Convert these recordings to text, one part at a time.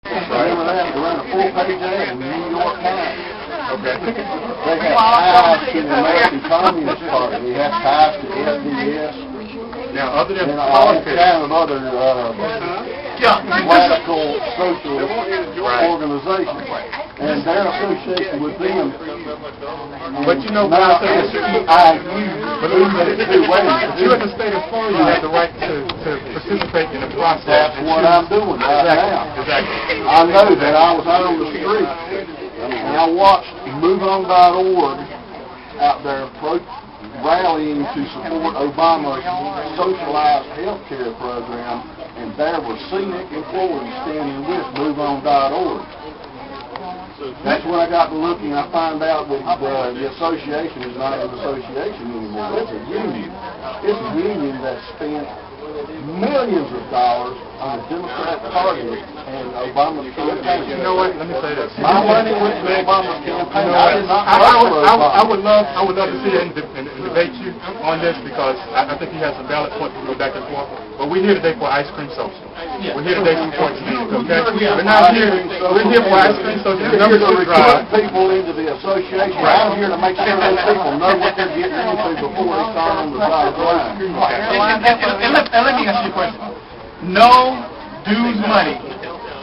Remember that? They ran a full-page ad in the New York Times. Okay. They had ties to the American Communist Party. They had ties to SDS. Now, other than And all politics, kind of other radical socialist organizations. And their association with them. but you know, Now, SEIU believes that it's two ways. you in the state of Florida, you have the right to participate in the process. That's what I'm doing right now. Exactly. I know that I was out on the street, and I watched MoveOn.org out there rallying to support Obama's socialized health care program, and there were SEANC employees standing with MoveOn.org. That's when I got to looking, I found out that the association is not an association anymore. It's a union. It's a union that spent millions of dollars on the Democrat Party and Obama's campaign. You know what? Let me say this. My money went to Obama's campaign. I did not I would love to see you and debate you on this because I think he has a valid point to go back and forth. But we're here today for ice cream social. We're here today for sports meetings, okay? We're not here. We're here for ice cream social. You're here to recruit people into the association. I'm here to make sure those people know what they're getting into before they start on the dotted line. And let me ask you a question. No dues money,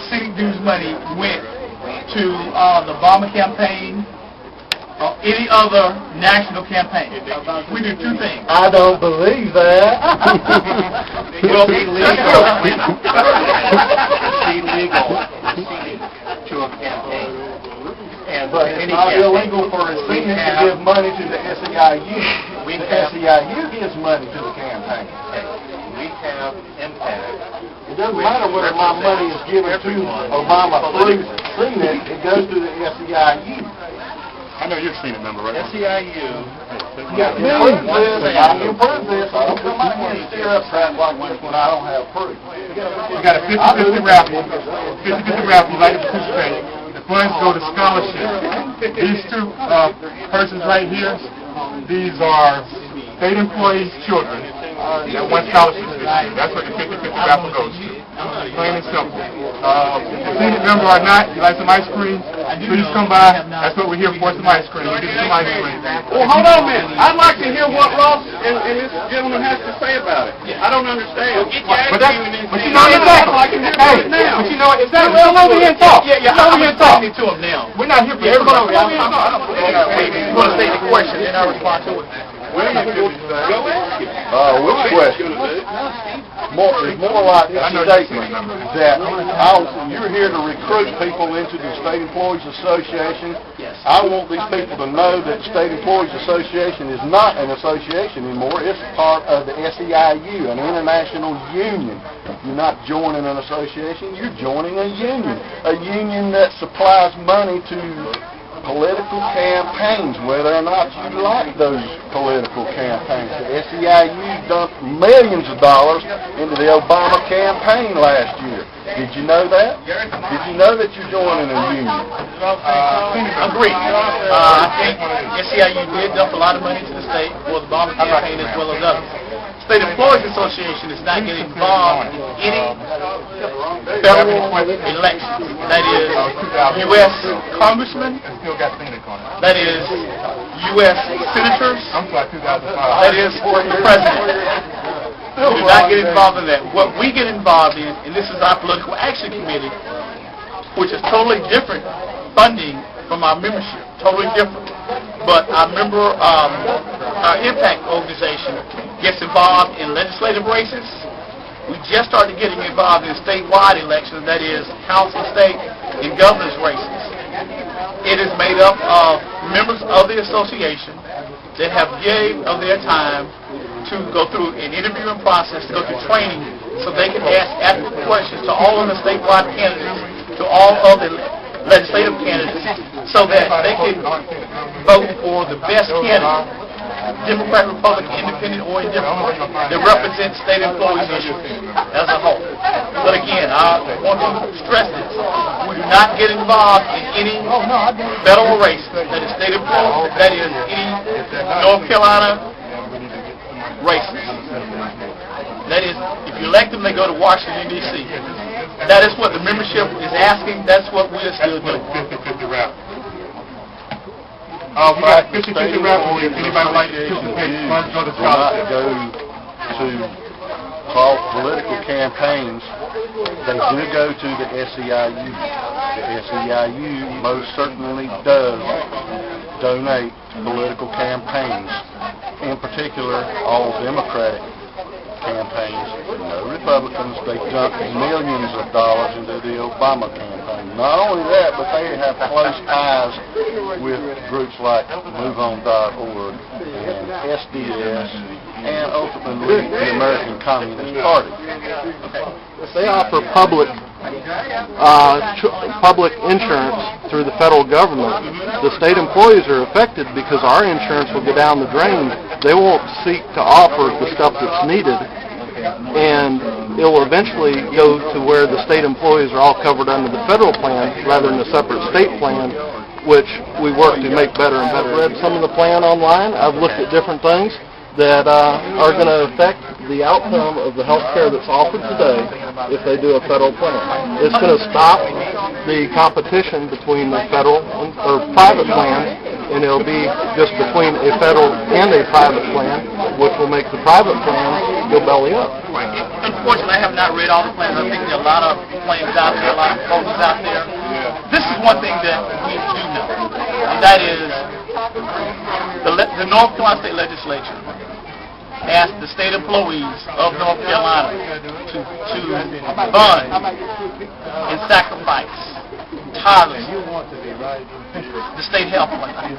civic dues money went to the Obama campaign or any other national campaign. We do two things. I don't believe that. Well, It's illegal to a campaign. And But it's not illegal for a SEANC to give money to the SEIU. The SEIU gives money to the campaign. we have impact. It doesn't matter whether my money is given to Obama through SEANC, it goes to the SEIU. I know you've seen it, member, right? SEIU. I can prove this. I don't come out here and stir up crap like this when I don't have proof. We got a 50-50 raffle. 50-50 raffle. You'd like to participate. The funds go to scholarship. These two persons right here, these are state employees' children that won scholarships this year. That's what the 50-50 raffle goes to. Plain and simple. If member or not, you like some ice cream, please come by. That's what we're here for, some ice cream. We'll get you some ice cream. Well, hold on a minute. I'd like to hear what Ross and this gentleman has to say about it. I don't understand. But you know what? I can hear it now. But you know what? Come over here and talk. Yeah, Come over here and talk. I'm to him now. We're not here for everybody. Come over here and talk. You want to say the question, then I'll respond to it. Which question? It's more like a statement that you're here to recruit people into the State Employees Association. I want these people to know that the State Employees Association is not an association anymore. It's part of the SEIU, an international union. You're not joining an association, you're joining a union that supplies money to political campaigns, whether or not you like those political campaigns. The SEIU dumped millions of dollars into the Obama campaign last year. Did you know that? Did you know that you're joining a union? Agree. I think SEIU did dump a lot of money to the state for the Obama campaign as well as others. State Employees Association is not getting involved in any federal elections. That is U.S. congressmen, that is U.S. senators, that is the president. We do not get involved in that. What we get involved in, and this is our political action committee, which is totally different funding from our membership, totally different. But our our impact organization gets involved in legislative races. We just started getting involved in statewide elections, that is, council, state, and governor's races. It is made up of members of the association that have gave of their time to go through an interviewing process, to go through training, so they can ask adequate questions to all of the statewide candidates, to all of the legislative candidates, so that they can vote for the best candidate, Democrat, Republican, Independent, or indifferent, that represents state employees' issues as a whole. But again, I want to stress this. We do not get involved in any federal race that is state employees, that is any North Carolina races. That is, if you elect them, they go to Washington, D.C. That is what the membership is asking. That's what we're still doing. 50-50 raffle. We got 50-50 raffle. If anybody would like to participate, funds go to scholarship. Go to political campaigns. They do go to the SEIU. The SEIU most certainly does donate to political campaigns, in particular all Democratic campaigns, no Republicans. They dumped millions of dollars into the Obama campaign. Not only that, but they have close ties with groups like MoveOn.org and SDS and ultimately the American Communist Party. They offer public insurance through the federal government. The state employees are affected because our insurance will go down the drain. They won't seek to offer the stuff that's needed, and it will eventually go to where the state employees are all covered under the federal plan rather than a separate state plan, which we work to make better and better. I've read some of the plan online. I've looked at different things that are going to affect the outcome of the health care that's offered today if they do a federal plan. It's going to stop the competition between the federal or private plans, and it'll be just between a federal and a private plan, which will make the private plan go belly up. Unfortunately, I have not read all the plans. I think there are a lot of plans out there, a lot of proposals out there. This is one thing that we do know, and that is the North Carolina State Legislature asked the state employees of North Carolina to fund and sacrifice tirelessly the state health plan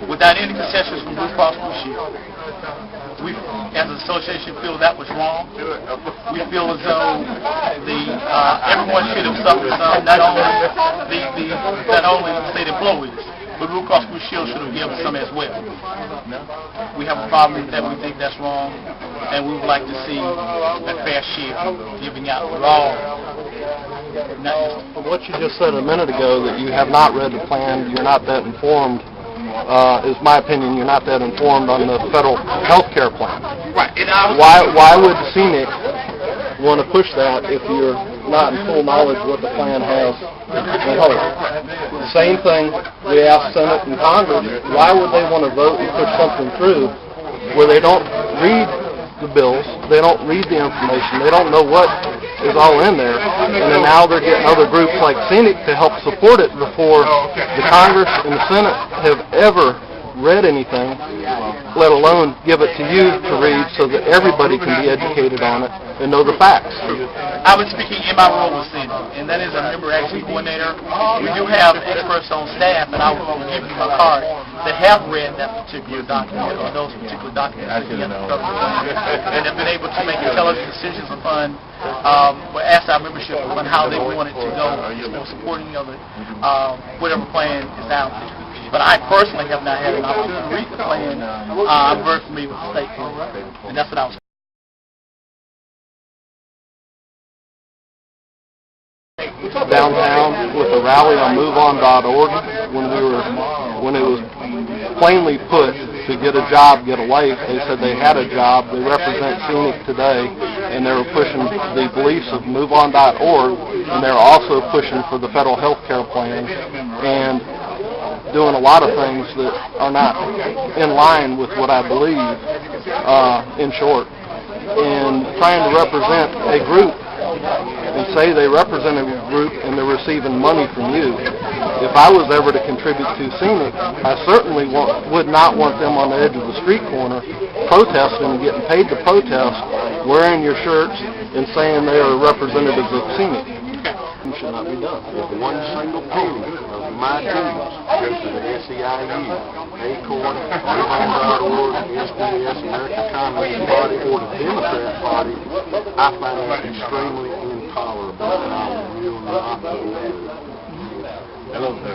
without any concessions from Blue Cross Blue Shield. We, as an association, feel that was wrong. We feel as though everyone should have suffered some, not only the state employees, but Blue Cross Blue Shield should have given some as well. We have a problem with that. We think that's wrong, and we would like to see a fair share giving out for all. What you just said a minute ago, that you have not read the plan, you're not that informed, is my opinion. You're not that informed on the federal health care plan. Right. Why would SEANC want to push that if you're not in full knowledge what the plan has in health? The same thing we ask Senate and Congress. Why would they want to vote and push something through where they don't read the bills, they don't read the information, they don't know what is all in there, and then now they're getting other groups like SEANC to help support it before the Congress and the Senate have ever read anything, let alone give it to you to read so that everybody can be educated on it and know the facts. I was speaking in my role with SEANC, and that is a member action coordinator. We do have experts on staff, and I will give you my card, that have read that particular document or those particular documents and have been able to make intelligent decisions upon ask our membership on how they want it to go, supporting of it, whatever plan is out there. But I personally have not had an opportunity to read the plan. I'm very familiar with the state plan, and that's what I was. Downtown with a rally on MoveOn.org when it was plainly put to get a job, get a life. They said they had a job. They represent SEANC today, and they were pushing the beliefs of MoveOn.org, and they're also pushing for the federal health care plan and doing a lot of things that are not in line with what I believe, in short, and trying to represent a group and say they represent a group and they're receiving money from you. If I was ever to contribute to SEANC, I certainly would not want them on the edge of the street corner protesting and getting paid to protest, wearing your shirts and saying they are representatives of SEANC. It should not be done. If one single penny of my dues goes to the SEIU, ACORN, MoveOn.org, SDS, American Communist Party, or the Democrat Party, I find that extremely intolerable, and I will not do it.